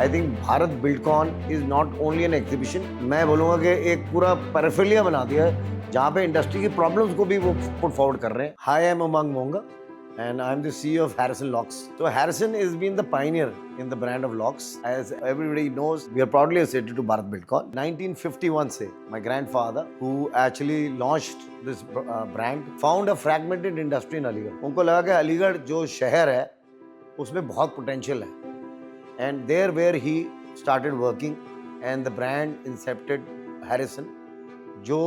I think Bharat Buildcon is not only an exhibition, मैं बोलूँगा कि एक पूरा पैराफिलिया बना दिया है जहाँ पे इंडस्ट्री की प्रॉब्लम्स को भी वो पुट फॉरवर्ड कर रहे हैं. High, I am Umang Monga and I'm the CEO of Harrison Locks. So Harrison has been the pioneer in the brand of locks. As everybody knows, we are proudly associated to Bharat Buildcon. 1951 से, my grandfather, who actually launched this brand, found a fragmented industry in Aligarh. उनको लगा कि अलीगढ़ जो शहर है, उसमें बहुत potential है. And there where he started working, and the brand incepted Harrison, जो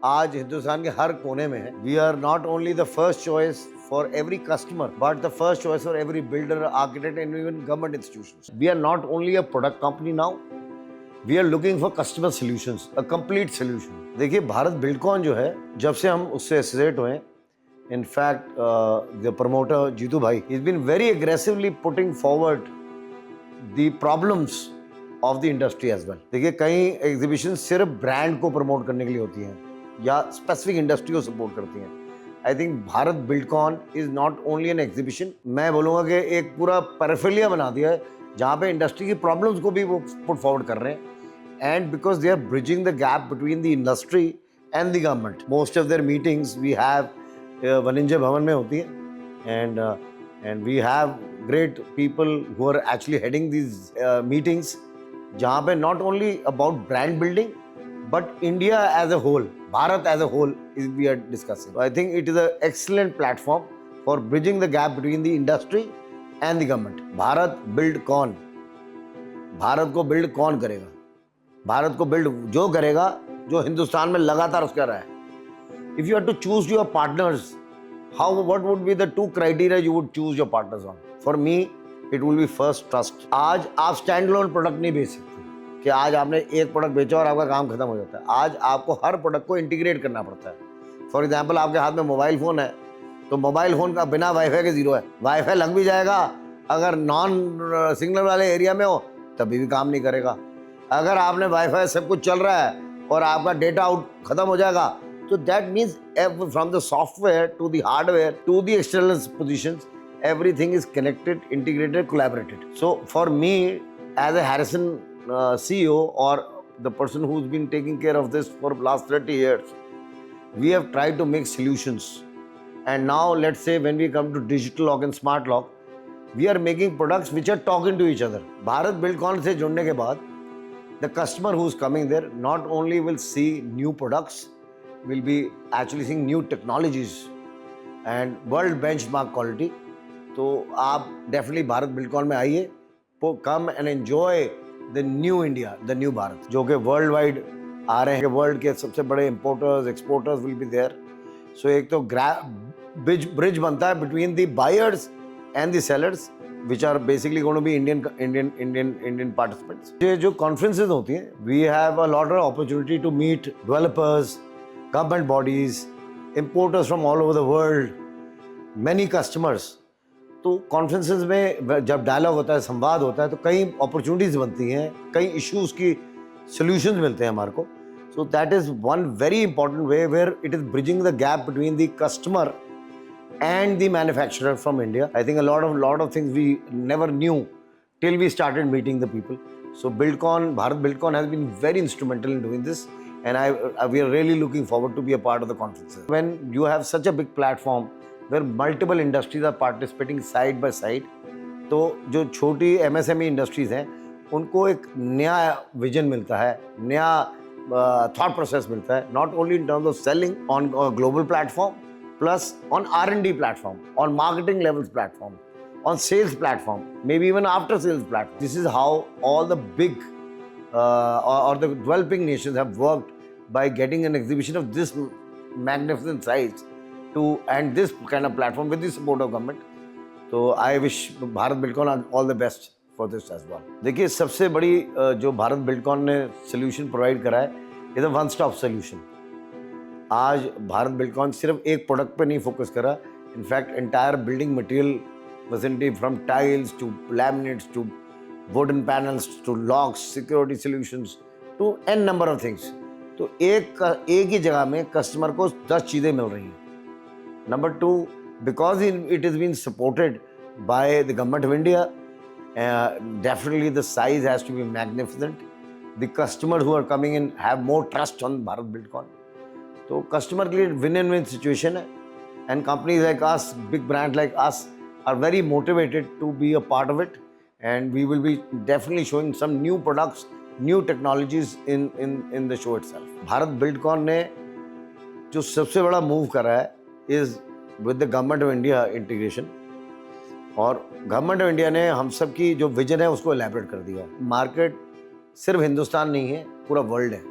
आज हिंदुस्तान के हर कोने में है. We are not only the first choice for every customer, but the first choice for every builder, architect, and even government institutions. We are not only a product company now, we are looking for customer solutions, a complete solution. देखिए Bharat Buildcon जो है, जब से हम उससे associate हुए, in fact, the promoter Jitu भाई, he's been very aggressively putting forward the problems of the industry as well. देखिए कई एग्जीबिशन सिर्फ ब्रांड को प्रमोट करने के लिए होती हैं या स्पेसिफिक इंडस्ट्री को सपोर्ट करती हैं. I think Bharat Buildcon is not only an exhibition, मैं बोलूँगा कि एक पूरा पैराफिलिया बना दिया है जहाँ पे इंडस्ट्री की प्रॉब्लम्स को भी वो पुट फॉरवर्ड कर रहे हैं. And because they are bridging the gap between the industry and the government. Most of their meetings we have Vanijya Bhawan में होती है. And we have great people who are actually heading these meetings, जहाँ पे not only about brand building but India as a whole, Bharat as a whole is we are discussing. So I think it is an excellent platform for bridging the gap between the industry and the government. Bharat build कौन? भारत को build कौन करेगा? भारत को build जो करेगा जो हिंदुस्तान में लगातार उसका रहा है. If you have to choose your partners, what would be the two criteria you would choose your partners on? For me, it will be first trust. आज आप स्टैंड अलोन प्रोडक्ट नहीं बेच सकते कि आज आपने एक प्रोडक्ट बेचा और आपका काम खत्म हो जाता है. आज आपको हर प्रोडक्ट को इंटीग्रेट करना पड़ता है. फॉर एग्जांपल, आपके हाथ में मोबाइल फ़ोन है तो मोबाइल फ़ोन का बिना वाईफाई के ज़ीरो है. वाईफाई लग भी जाएगा, अगर नॉन सिग्नल वाले एरिया में हो तभी भी काम नहीं करेगा. अगर आपने वाईफाई सब कुछ चल रहा है और आपका डेटा आउट खत्म हो जाएगा, तो that means from the software to the hardware to the external positions, everything is connected, integrated, collaborated. So for me, as a Harrison CEO or the person who's been taking care of this for last 30 years, we have tried to make solutions. And now let's say when we come to digital lock and smart lock, we are making products which are talking to each other. Bharat Buildcon से जुड़ने के बाद, the customer who's coming there not only will see new products, will be actually seeing new technologies and world benchmark quality. तो आप definitely Bharat Buildcon में आइए, come and enjoy the new India, the new Bharat, जो कि world wide आ रहे हैं. World के सबसे बड़े importers, exporters will be there. So एक तो ब्रिज बनता है between the buyers and the sellers, which are basically going to be Indian participants. ये जो कॉन्फ्रेंसेज होती हैं, we have a lot of opportunity to meet developers, government bodies, importers from all over the world, many customers. तो conferences में जब dialogue होता है, संवाद होता है, तो कई अपॉर्चुनिटीज़ बनती हैं, कई इश्यूज़ की सॉल्यूशंस मिलते हैं हमारे को. So that is one very important way where it is bridging the gap between the customer and the manufacturer from India. I think a lot of things we never knew till we started meeting the people. So Bharat Buildcon has been very instrumental in doing this, and we are really looking forward to be a part of the conferences. When you have such a big platform where multiple industries are participating side by side, तो जो छोटी MSME industries हैं उनको एक नया vision मिलता है, नया थॉट प्रोसेस मिलता है, not only in terms of selling on global platform, plus on R&D platform, on marketing levels platform, on sales platform, maybe even after sales platform. This is how all the big or the developing nations have worked by getting an exhibition of this magnificent size and this kind of platform with the support of government. So I wish Bharat Buildcon all the best for this as well. देखिए सबसे बड़ी जो भारत बिल्डकॉन ने solution provide करा है, is a one stop solution. आज Bharat Buildcon सिर्फ एक प्रोडक्ट पे नहीं फोकस करा. In fact entire building material vicinity, from tiles to laminates to wooden panels to locks, security solutions to an number of things. तो एक ही जगह में कस्टमर को 10 चीज़ें मिल रही हैं. Number 2, because it is been supported by the government of India Definitely the size has to be magnificent. The customers who are coming in have more trust on Bharat Buildcon. तो customer के लिए win and win situation है and companies like us, big brand like us are very motivated to be a part of it and we will be definitely showing some new products, new technologies in the show itself. Bharat Buildcon ने जो सबसे बड़ा move करा है is with the government of India integration. और government of India ने हम सब की जो विजन है उसको एलैबोरेट कर दिया. मार्केट सिर्फ हिंदुस्तान नहीं है, पूरा वर्ल्ड है.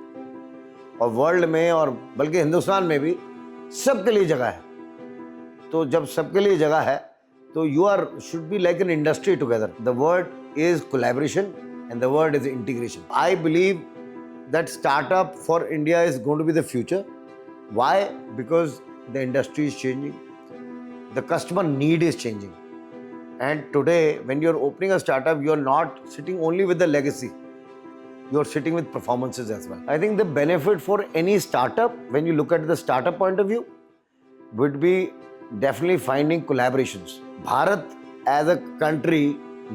और वर्ल्ड में और बल्कि हिंदुस्तान में भी सबके लिए जगह है. तो जब सबके लिए जगह है तो you are should be like an industry together. The word is collaboration and the word is integration. I believe that startup for India is going to be the future. Why? Because the industry is changing, the customer need is changing. And today, when you're opening a startup, you're not sitting only with the legacy. You're sitting with performances as well. I think the benefit for any startup, when you look at the startup point of view, would be definitely finding collaborations. Bharat as a country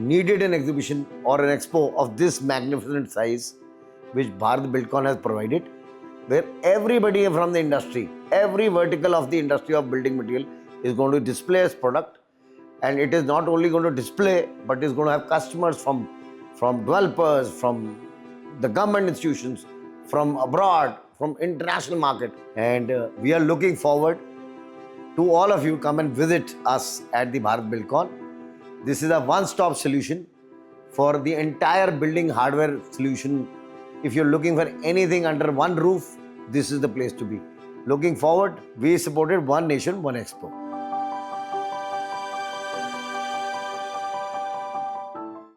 needed an exhibition or an expo of this magnificent size, which Bharat Buildcon has provided, where everybody from the industry, every vertical of the industry of building material is going to display its product. And it is not only going to display, but is going to have customers from developers, from the government institutions, from abroad, from international market. And we are looking forward to all of you come and visit us at the Bharat Buildcon. This is a one-stop solution for the entire building hardware solution. If you're looking for anything under one roof, this is the place to be. Looking forward, we supported One Nation, One Expo.